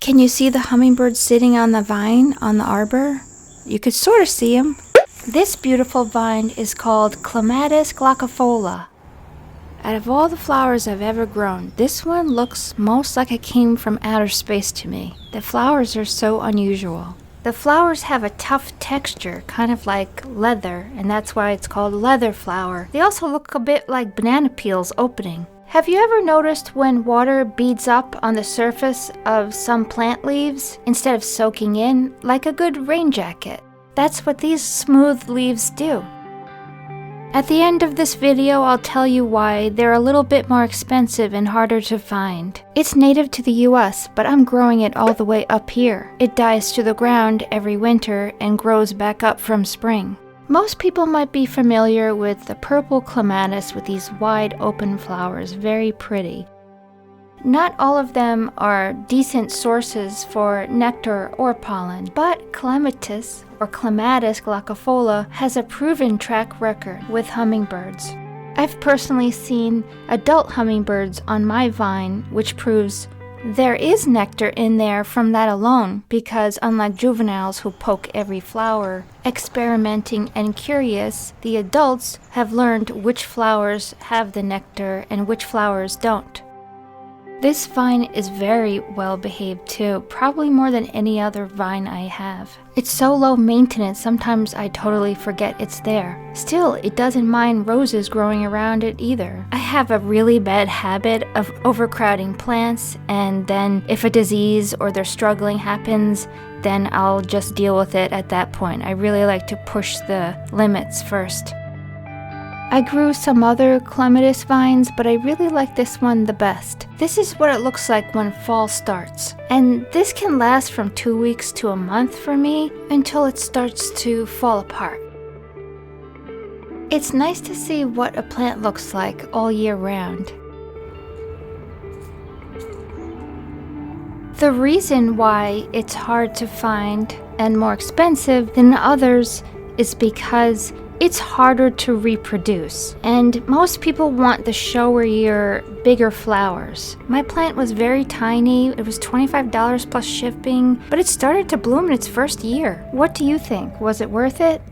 Can you see the hummingbird sitting on the vine on the arbor? You could sort of see him. This beautiful vine is called Clematis Glaucophylla. Out of all the flowers I've ever grown, this one looks most like it came from outer space to me. The flowers are so unusual. The flowers have a tough texture, kind of like leather, and that's why it's called leather flower. They also look a bit like banana peels opening. Have you ever noticed when water beads up on the surface of some plant leaves instead of soaking in, like a good rain jacket? That's what these smooth leaves do. At the end of this video, I'll tell you why they're a little bit more expensive and harder to find. It's native to the US, but I'm growing it all the way up here. It dies to the ground every winter and grows back up from spring. Most people might be familiar with the purple clematis with these wide open flowers, very pretty. Not all of them are decent sources for nectar or pollen, but Clematis or Clematis Glaucophylla has a proven track record with hummingbirds. I've personally seen adult hummingbirds on my vine, which proves there is nectar in there from that alone, because unlike juveniles who poke every flower, experimenting and curious, the adults have learned which flowers have the nectar and which flowers don't. This vine is very well behaved too, probably more than any other vine I have. It's so low maintenance, sometimes I totally forget it's there. Still, it doesn't mind roses growing around it either. I have a really bad habit of overcrowding plants, and then if a disease or they're struggling happens, then I'll just deal with it at that point. I really like to push the limits first. I grew some other clematis vines, but I really like this one the best. This is what it looks like when fall starts. And this can last from 2 weeks to a month for me until it starts to fall apart. It's nice to see what a plant looks like all year round. The reason why it's hard to find and more expensive than others is because it's harder to reproduce, and most people want the showier, bigger flowers. My plant was very tiny. It was $25 plus shipping, but it started to bloom in its first year. What do you think? Was it worth it?